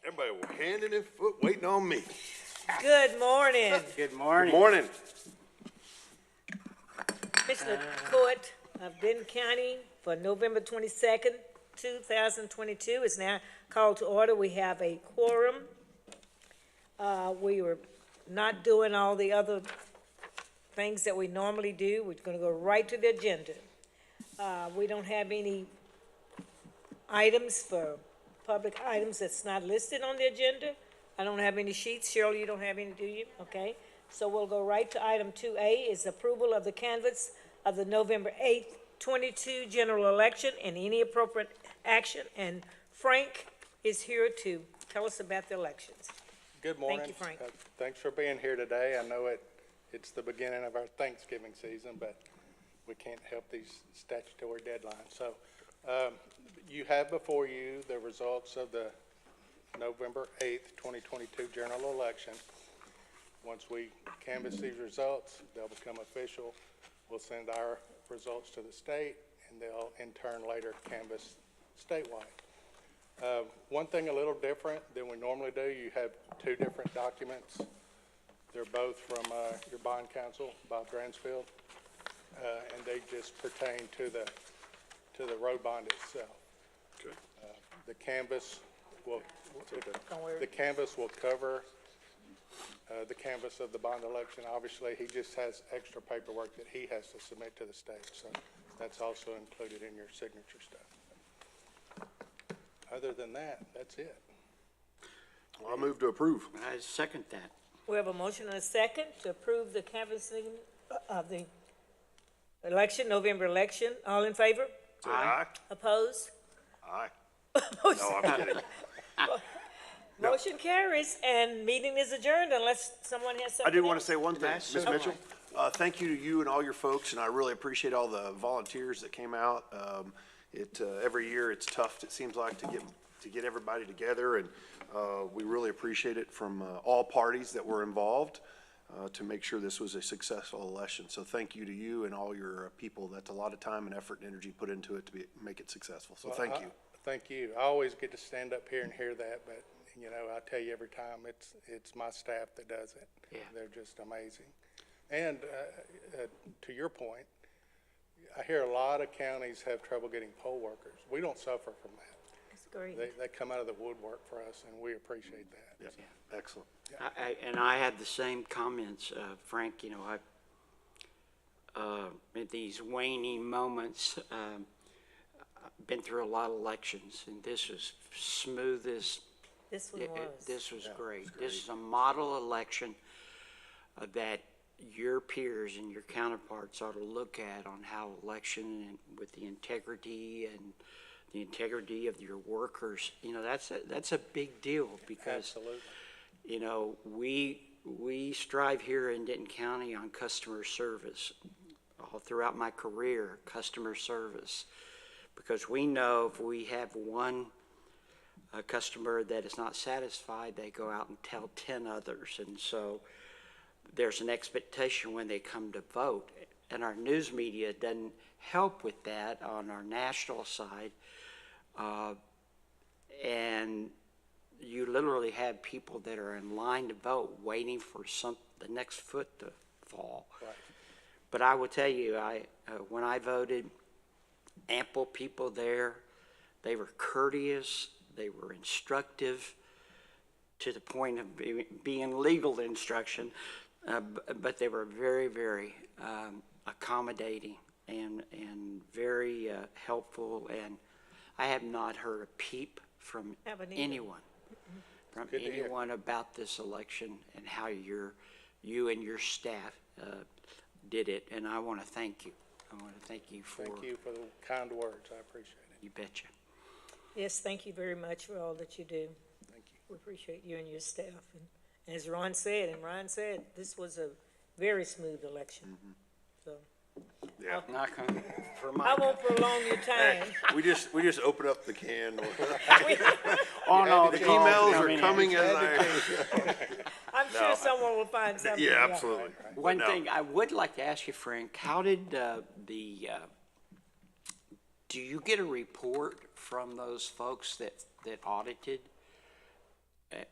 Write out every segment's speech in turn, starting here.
Everybody was hand in foot waiting on me. Good morning, Good morning. Good morning. Commissioner Court of Denton County for November 22nd, 2022 is now called to order. We have a quorum. We were not doing all the other things that we normally do. We're going to go right to the agenda. We don't have any items for public items that's not listed on the agenda. I don't have any sheets. Shirley, you don't have any, do you? Okay. So we'll go right to item 2A is approval of the canvass of the November 8th, 22 general election and any appropriate action. And Frank is here to tell us about the elections. Good morning. Thank you, Frank. Thanks for being here today. I know it's the beginning of our Thanksgiving season, but we can't help these statutory deadlines. So you have before you the results of the November 8th, 2022 general election. Once we canvass these results, they'll become official. We'll send our results to the state, and they'll in turn later canvass statewide. One thing a little different than we normally do, you have two different documents. They're both from your bond counsel, Bob Dransfield, and they just pertain to the road bond itself. Okay. The canvas will Don't worry. the canvas will cover the canvas of the bond election. Obviously, he just has extra paperwork that he has to submit to the state, so that's also included in your signature stuff. Other than that, that's it. Well, I move to approve. I second that. We have a motion and a second to approve the canvassing of the election, November election. All in favor? Say aye. Opposed? Aye. No, I'm kidding. Motion carries and meeting is adjourned unless someone has I something. do want to else. say one thing, That's Ms. so Mitchell. Thank you to you and all your folks, and I really appreciate all the volunteers that came out. Every year it's tough, it seems like, to get everybody together, and we really appreciate it from all parties that were involved to make sure this was a successful election. So thank you to you and all your people. That's a lot of time and effort and energy put into it to make it successful. So thank you. Thank you. I always get to stand up here and hear that, but you know, I tell you every time, it's my staff that does it. Yeah. They're just amazing. And to your point, I hear a lot of counties have trouble getting poll workers. We don't suffer from that. That's great. They come out of the woodwork for us, and we appreciate that. Yep. Excellent. I had the same comments, Frank. You know, at these waning moments, I've been through a lot of elections, and this was smoothest. This one was. This was great. This is a model election that your peers and your counterparts ought to look at on how election and with the integrity of your workers. You know, that's a big deal because, Absolutely. you know, we strive here in Denton County on customer service. All throughout my career, customer service, because we know if we have one a customer that is not satisfied, they go out and tell 10 others. And so there's an expectation when they come to vote. And our news media doesn't help with that on our national side. And you literally have people that are in line to vote waiting for the next foot to fall. Right. But I will tell you, when I voted, ample people there. They were courteous. They were instructive to the point of being legal instruction, but they were very, very accommodating and very helpful. And I have not heard a peep from Haven't either. anyone about this election and how you and your staff did it. And I want to thank you. I want to thank you for. Thank you for the kind words. I appreciate it. You betcha. Yes, thank you very much for all that you do. Thank you. We appreciate you and your staff. And as Ron said, this was a very smooth election. So Yeah. Not coming for I my. won't prolong your time. We just open up the can. On all The the calls emails are coming in. coming as I'm sure someone will find something. Yeah, absolutely. One No. thing I would like to ask you, Frank, how did do you get a report from those folks that audited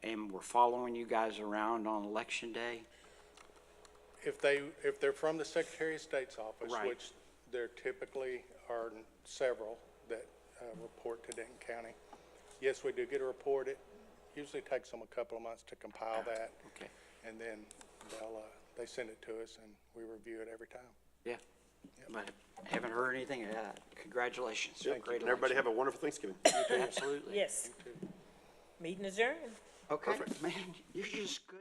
and we're following you guys around on election day? If they're from the Secretary of State's office, Right. which there typically are several that report to Denton County, yes, we do get a report. It usually takes them a couple of months to compile that. Okay, And then they send it to us and we review it every time. yeah, but haven't heard anything of that. Congratulations. Great And everybody election. have a wonderful Thanksgiving. Absolutely. Yes. Meeting adjourned. Okay, man, you're just good.